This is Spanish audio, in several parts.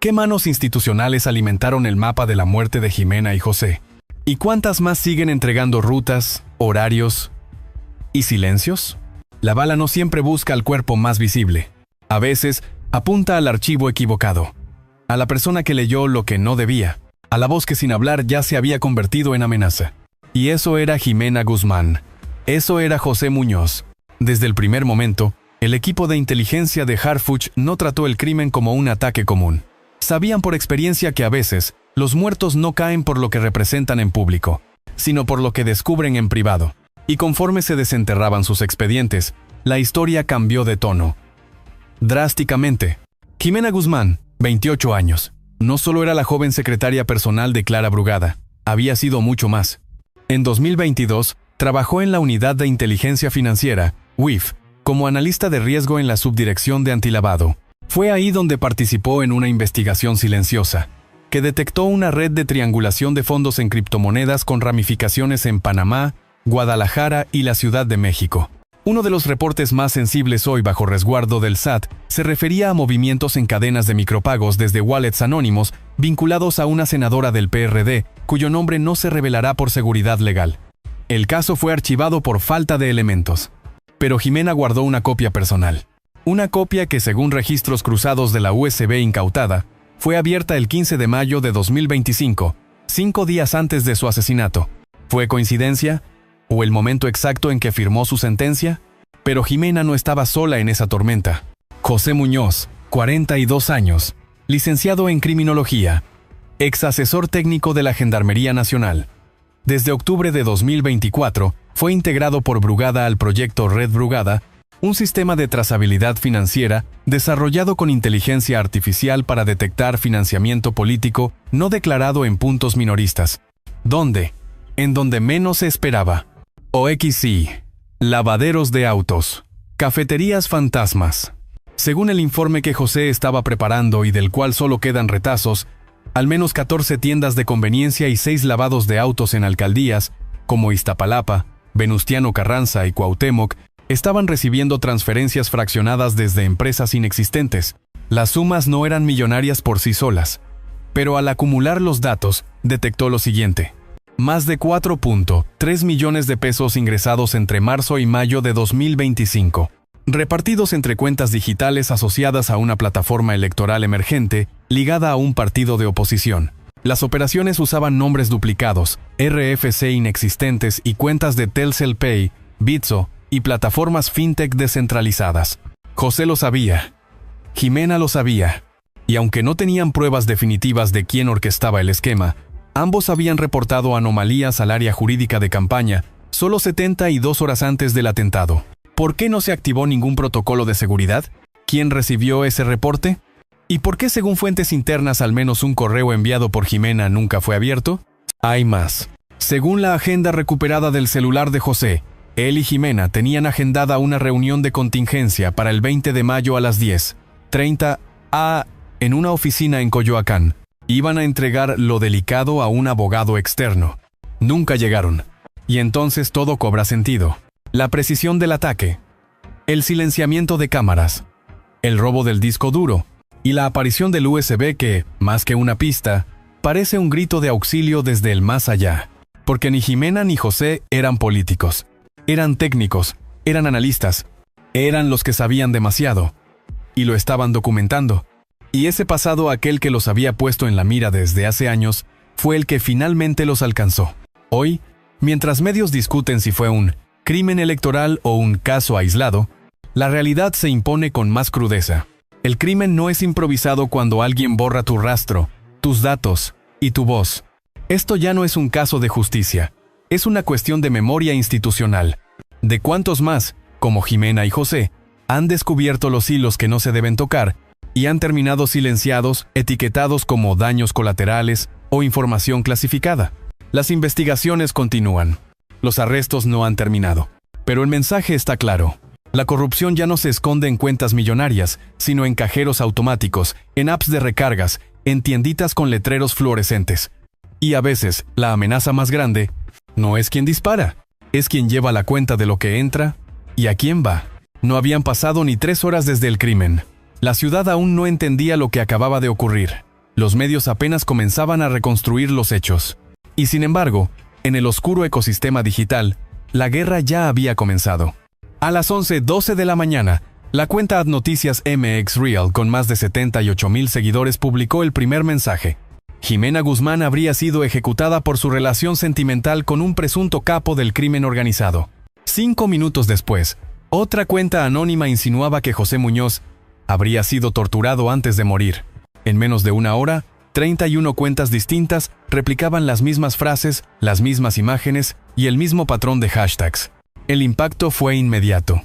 ¿Qué manos institucionales alimentaron el mapa de la muerte de Jimena y José? ¿Y cuántas más siguen entregando rutas, horarios y silencios? La bala no siempre busca al cuerpo más visible. A veces, apunta al archivo equivocado, a la persona que leyó lo que no debía, a la voz que sin hablar ya se había convertido en amenaza. Y eso era Jimena Guzmán. Eso era José Muñoz. Desde el primer momento, el equipo de inteligencia de Harfuch no trató el crimen como un ataque común. Sabían por experiencia que a veces, los muertos no caen por lo que representan en público, sino por lo que descubren en privado. Y conforme se desenterraban sus expedientes, la historia cambió de tono. Drásticamente. Jimena Guzmán, 28 años, no solo era la joven secretaria personal de Clara Brugada, había sido mucho más. En 2022, trabajó en la Unidad de Inteligencia Financiera, UIF, como analista de riesgo en la Subdirección de Antilavado. Fue ahí donde participó en una investigación silenciosa, que detectó una red de triangulación de fondos en criptomonedas con ramificaciones en Panamá, Guadalajara y la Ciudad de México. Uno de los reportes más sensibles hoy bajo resguardo del SAT se refería a movimientos en cadenas de micropagos desde wallets anónimos vinculados a una senadora del PRD, cuyo nombre no se revelará por seguridad legal. El caso fue archivado por falta de elementos. Pero Jimena guardó una copia personal. Una copia que, según registros cruzados de la USB incautada, fue abierta el 15 de mayo de 2025, 5 días antes de su asesinato. ¿Fue coincidencia? ¿O el momento exacto en que firmó su sentencia? Pero Jimena no estaba sola en esa tormenta. José Muñoz, 42 años, licenciado en Criminología, ex asesor técnico de la Gendarmería Nacional. Desde octubre de 2024, fue integrado por Brugada al proyecto Red Brugada, un sistema de trazabilidad financiera desarrollado con inteligencia artificial para detectar financiamiento político no declarado en puntos minoristas. ¿Dónde? En donde menos se esperaba. OXI, lavaderos de autos, cafeterías fantasmas. Según el informe que José estaba preparando y del cual solo quedan retazos, al menos 14 tiendas de conveniencia y 6 lavados de autos en alcaldías, como Iztapalapa, Venustiano Carranza y Cuauhtémoc, estaban recibiendo transferencias fraccionadas desde empresas inexistentes. Las sumas no eran millonarias por sí solas, pero al acumular los datos, detectó lo siguiente. Más de 4.3 millones de pesos ingresados entre marzo y mayo de 2025, repartidos entre cuentas digitales asociadas a una plataforma electoral emergente ligada a un partido de oposición. Las operaciones usaban nombres duplicados, RFC inexistentes y cuentas de Telcel Pay, Bitso y plataformas fintech descentralizadas. José lo sabía. Jimena lo sabía. Y aunque no tenían pruebas definitivas de quién orquestaba el esquema, ambos habían reportado anomalías al área jurídica de campaña solo 72 horas antes del atentado. ¿Por qué no se activó ningún protocolo de seguridad? ¿Quién recibió ese reporte? ¿Y por qué, según fuentes internas, al menos un correo enviado por Jimena nunca fue abierto? Hay más. Según la agenda recuperada del celular de José, él y Jimena tenían agendada una reunión de contingencia para el 20 de mayo a las 10:30 a en una oficina en Coyoacán. Iban a entregar lo delicado a un abogado externo. Nunca llegaron. Y entonces todo cobra sentido. La precisión del ataque, el silenciamiento de cámaras, el robo del disco duro y la aparición del USB que, más que una pista, parece un grito de auxilio desde el más allá. Porque ni Jimena ni José eran políticos. Eran técnicos, eran analistas, eran los que sabían demasiado. Y lo estaban documentando. Y ese pasado, aquel que los había puesto en la mira desde hace años, fue el que finalmente los alcanzó. Hoy, mientras medios discuten si fue un crimen electoral o un caso aislado, la realidad se impone con más crudeza. El crimen no es improvisado cuando alguien borra tu rastro, tus datos y tu voz. Esto ya no es un caso de justicia. Es una cuestión de memoria institucional. ¿De cuántos más, como Jimena y José, han descubierto los hilos que no se deben tocar y han terminado silenciados, etiquetados como daños colaterales o información clasificada? Las investigaciones continúan. Los arrestos no han terminado. Pero el mensaje está claro. La corrupción ya no se esconde en cuentas millonarias, sino en cajeros automáticos, en apps de recargas, en tienditas con letreros fluorescentes. Y a veces, la amenaza más grande no es quien dispara, es quien lleva la cuenta de lo que entra y a quién va. No habían pasado ni 3 horas desde el crimen. La ciudad aún no entendía lo que acababa de ocurrir. Los medios apenas comenzaban a reconstruir los hechos. Y sin embargo, en el oscuro ecosistema digital, la guerra ya había comenzado. A las 11:12 de la mañana, la cuenta AdNoticias MX Real, con más de 78,000 seguidores, publicó el primer mensaje. Jimena Guzmán habría sido ejecutada por su relación sentimental con un presunto capo del crimen organizado. 5 minutos después, otra cuenta anónima insinuaba que José Muñoz habría sido torturado antes de morir. En menos de una hora, 31 cuentas distintas replicaban las mismas frases, las mismas imágenes y el mismo patrón de hashtags. El impacto fue inmediato.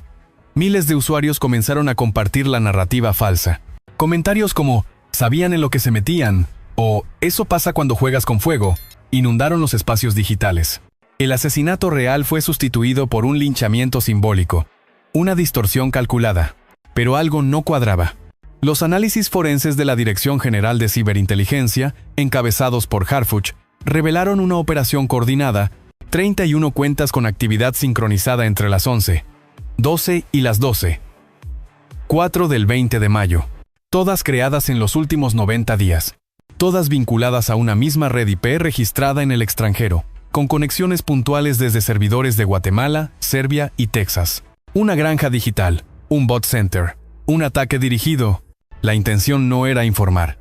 Miles de usuarios comenzaron a compartir la narrativa falsa. Comentarios como «sabían en lo que se metían» o «eso pasa cuando juegas con fuego» inundaron los espacios digitales. El asesinato real fue sustituido por un linchamiento simbólico, una distorsión calculada. Pero algo no cuadraba. Los análisis forenses de la Dirección General de Ciberinteligencia, encabezados por Harfuch, revelaron una operación coordinada, 31 cuentas con actividad sincronizada entre las 11, 12 y las 12:04 del 20 de mayo. Todas creadas en los últimos 90 días. Todas vinculadas a una misma red IP registrada en el extranjero, con conexiones puntuales desde servidores de Guatemala, Serbia y Texas. Una granja digital, un bot center, un ataque dirigido. La intención no era informar.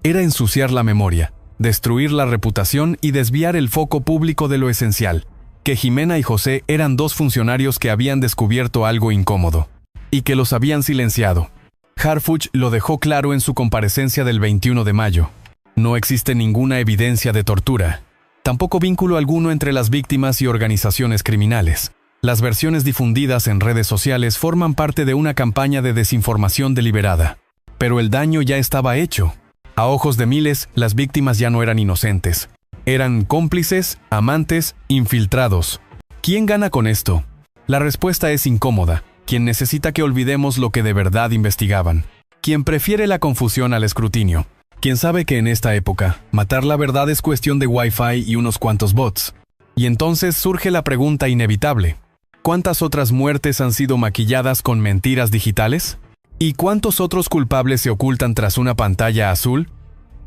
Era ensuciar la memoria, destruir la reputación y desviar el foco público de lo esencial, que Jimena y José eran dos funcionarios que habían descubierto algo incómodo, y que los habían silenciado. Harfuch lo dejó claro en su comparecencia del 21 de mayo. No existe ninguna evidencia de tortura, tampoco vínculo alguno entre las víctimas y organizaciones criminales. Las versiones difundidas en redes sociales forman parte de una campaña de desinformación deliberada. Pero el daño ya estaba hecho. A ojos de miles, las víctimas ya no eran inocentes. Eran cómplices, amantes, infiltrados. ¿Quién gana con esto? La respuesta es incómoda. Quien necesita que olvidemos lo que de verdad investigaban. Quien prefiere la confusión al escrutinio. Quien sabe que en esta época, matar la verdad es cuestión de Wi-Fi y unos cuantos bots. Y entonces surge la pregunta inevitable. ¿Cuántas otras muertes han sido maquilladas con mentiras digitales? ¿Y cuántos otros culpables se ocultan tras una pantalla azul?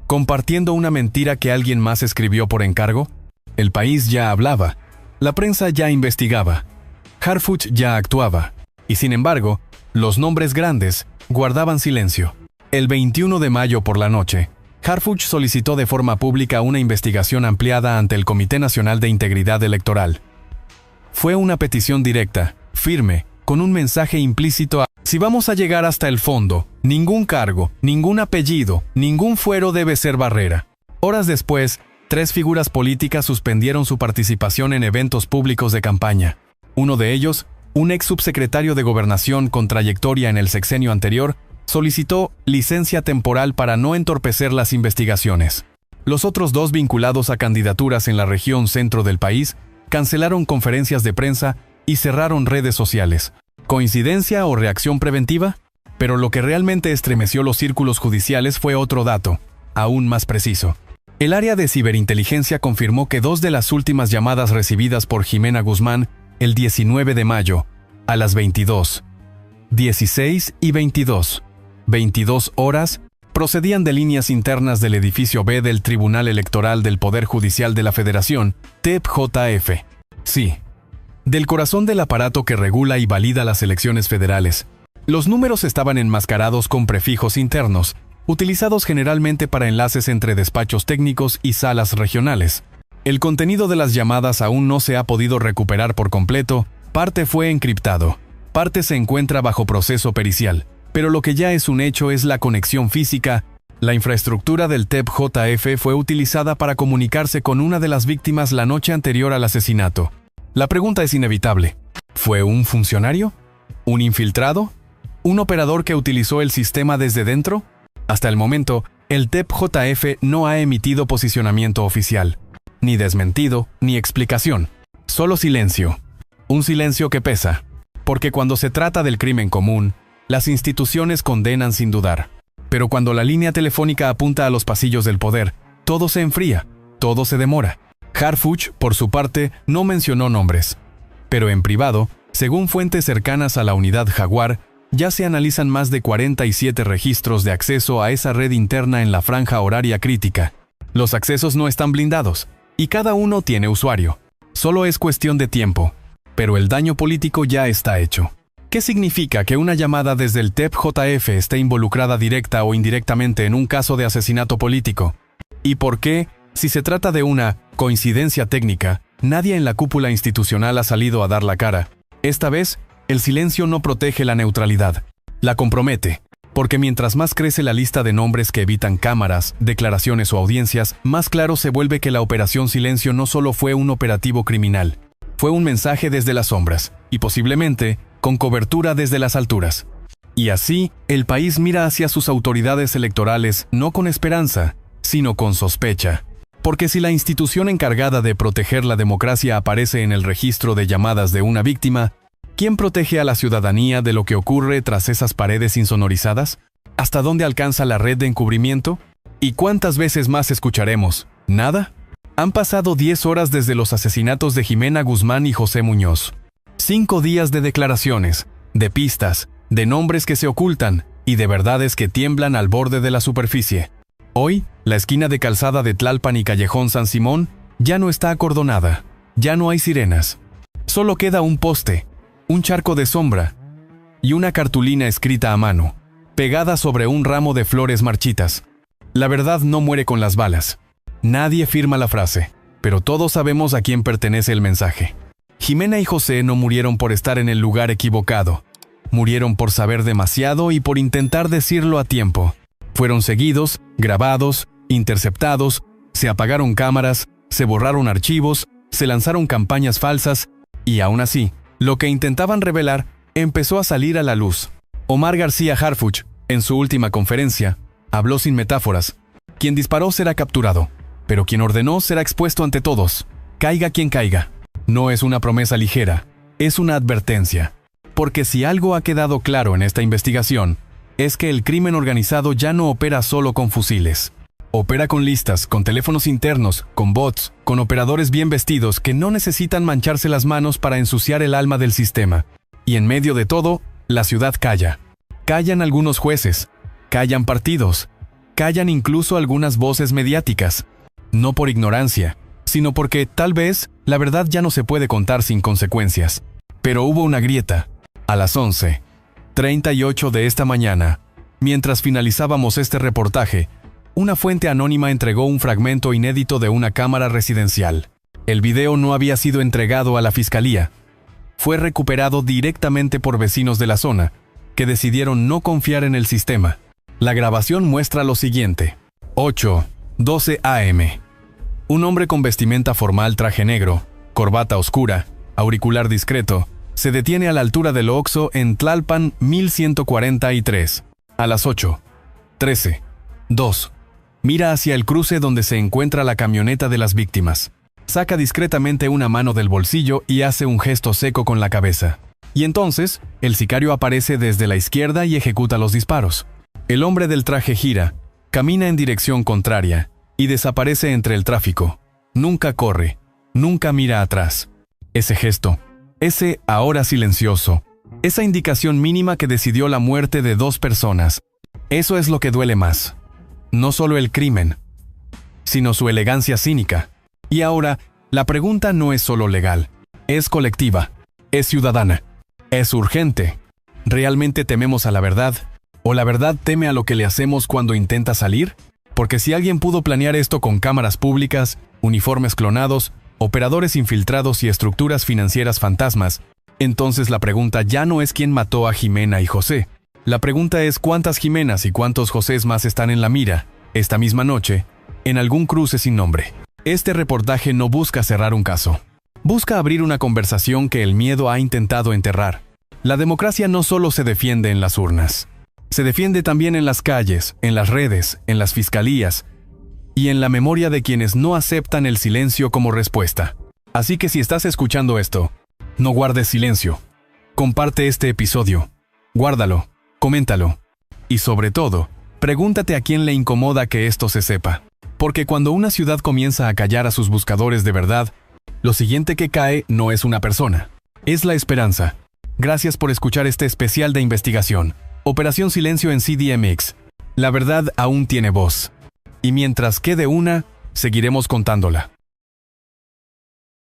¿Compartiendo una mentira que alguien más escribió por encargo? El país ya hablaba. La prensa ya investigaba. Harfuch ya actuaba. Y sin embargo, los nombres grandes guardaban silencio. El 21 de mayo por la noche, Harfuch solicitó de forma pública una investigación ampliada ante el Comité Nacional de Integridad Electoral. Fue una petición directa, firme, con un mensaje implícito a: si vamos a llegar hasta el fondo, ningún cargo, ningún apellido, ningún fuero debe ser barrera. Horas después, 3 figuras políticas suspendieron su participación en eventos públicos de campaña. Uno de ellos, un ex subsecretario de Gobernación con trayectoria en el sexenio anterior, solicitó licencia temporal para no entorpecer las investigaciones. Los otros 2 vinculados a candidaturas en la región centro del país cancelaron conferencias de prensa y cerraron redes sociales. ¿Coincidencia o reacción preventiva? Pero lo que realmente estremeció los círculos judiciales fue otro dato, aún más preciso. El área de ciberinteligencia confirmó que 2 de las últimas llamadas recibidas por Jimena Guzmán el 19 de mayo, a las 22:16 y 22:22 horas, procedían de líneas internas del edificio B del Tribunal Electoral del Poder Judicial de la Federación, TEP-JF. Sí, del corazón del aparato que regula y valida las elecciones federales. Los números estaban enmascarados con prefijos internos, utilizados generalmente para enlaces entre despachos técnicos y salas regionales. El contenido de las llamadas aún no se ha podido recuperar por completo, parte fue encriptado, parte se encuentra bajo proceso pericial, pero lo que ya es un hecho es la conexión física. La infraestructura del TEP-JF fue utilizada para comunicarse con una de las víctimas la noche anterior al asesinato. La pregunta es inevitable. ¿Fue un funcionario? ¿Un infiltrado? ¿Un operador que utilizó el sistema desde dentro? Hasta el momento, el TEP-JF no ha emitido posicionamiento oficial. Ni desmentido, ni explicación. Solo silencio. Un silencio que pesa. Porque cuando se trata del crimen común, las instituciones condenan sin dudar. Pero cuando la línea telefónica apunta a los pasillos del poder, todo se enfría, todo se demora. Harfuch, por su parte, no mencionó nombres. Pero en privado, según fuentes cercanas a la unidad Jaguar, Ya se analizan más de 47 registros de acceso a esa red interna en la franja horaria crítica. Los accesos no están blindados, y cada uno tiene usuario. Solo es cuestión de tiempo, pero el daño político ya está hecho. ¿Qué significa que una llamada desde el TEP-JF esté involucrada directa o indirectamente en un caso de asesinato político? ¿Y por qué, si se trata de una coincidencia técnica, nadie en la cúpula institucional ha salido a dar la cara? Esta vez, el silencio no protege la neutralidad, la compromete, porque mientras más crece la lista de nombres que evitan cámaras, declaraciones o audiencias, más claro se vuelve que la Operación Silencio no solo fue un operativo criminal, fue un mensaje desde las sombras, y posiblemente con cobertura desde las alturas. Y así, el país mira hacia sus autoridades electorales no con esperanza, sino con sospecha. Porque si la institución encargada de proteger la democracia aparece en el registro de llamadas de una víctima, ¿quién protege a la ciudadanía de lo que ocurre tras esas paredes insonorizadas? ¿Hasta dónde alcanza la red de encubrimiento? ¿Y cuántas veces más escucharemos? ¿Nada? Han pasado 10 horas desde los asesinatos de Jimena Guzmán y José Muñoz. 5 días de declaraciones, de pistas, de nombres que se ocultan y de verdades que tiemblan al borde de la superficie. Hoy, la esquina de Calzada de Tlalpan y Callejón San Simón ya no está acordonada, ya no hay sirenas. Solo queda un poste, un charco de sombra y una cartulina escrita a mano, pegada sobre un ramo de flores marchitas. La verdad no muere con las balas. Nadie firma la frase, pero todos sabemos a quién pertenece el mensaje. Jimena y José no murieron por estar en el lugar equivocado. Murieron por saber demasiado y por intentar decirlo a tiempo. Fueron seguidos, grabados, interceptados, se apagaron cámaras, se borraron archivos, se lanzaron campañas falsas, y aún así, lo que intentaban revelar empezó a salir a la luz. Omar García Harfuch, en su última conferencia, habló sin metáforas. Quien disparó será capturado, pero quien ordenó será expuesto ante todos, caiga quien caiga. No es una promesa ligera, es una advertencia. Porque si algo ha quedado claro en esta investigación, es que el crimen organizado ya no opera solo con fusiles. Opera con listas, con teléfonos internos, con bots, con operadores bien vestidos que no necesitan mancharse las manos para ensuciar el alma del sistema. Y en medio de todo, la ciudad calla. Callan algunos jueces, callan partidos, callan incluso algunas voces mediáticas. No por ignorancia, sino porque, tal vez, la verdad ya no se puede contar sin consecuencias. Pero hubo una grieta. A las 11:38 de esta mañana, mientras finalizábamos este reportaje, una fuente anónima entregó un fragmento inédito de una cámara residencial. El video no había sido entregado a la fiscalía. Fue recuperado directamente por vecinos de la zona, que decidieron no confiar en el sistema. La grabación muestra lo siguiente. 8:12 am. Un hombre con vestimenta formal, traje negro, corbata oscura, auricular discreto, se detiene a la altura del Oxxo en Tlalpan 1143. A las 8:13:2. Mira hacia el cruce donde se encuentra la camioneta de las víctimas. Saca discretamente una mano del bolsillo y hace un gesto seco con la cabeza. Y entonces, el sicario aparece desde la izquierda y ejecuta los disparos. El hombre del traje gira, camina en dirección contraria y desaparece entre el tráfico. Nunca corre, nunca mira atrás. Ese gesto, ese ahora silencioso, esa indicación mínima que decidió la muerte de 2 personas. Eso es lo que duele más. No solo el crimen, sino su elegancia cínica. Y ahora, la pregunta no es solo legal, es colectiva, es ciudadana, es urgente. ¿Realmente tememos a la verdad? ¿O la verdad teme a lo que le hacemos cuando intenta salir? Porque si alguien pudo planear esto con cámaras públicas, uniformes clonados, operadores infiltrados y estructuras financieras fantasmas, entonces la pregunta ya no es quién mató a Jimena y José. La pregunta es cuántas Jimenas y cuántos Josés más están en la mira, esta misma noche, en algún cruce sin nombre. Este reportaje no busca cerrar un caso. Busca abrir una conversación que el miedo ha intentado enterrar. La democracia no solo se defiende en las urnas. Se defiende también en las calles, en las redes, en las fiscalías y en la memoria de quienes no aceptan el silencio como respuesta. Así que si estás escuchando esto, no guardes silencio. Comparte este episodio. Guárdalo, coméntalo. Y sobre todo, pregúntate a quién le incomoda que esto se sepa. Porque cuando una ciudad comienza a callar a sus buscadores de verdad, lo siguiente que cae no es una persona, es la esperanza. Gracias por escuchar este especial de investigación. Operación Silencio en CDMX. La verdad aún tiene voz. Y mientras quede una, seguiremos contándola.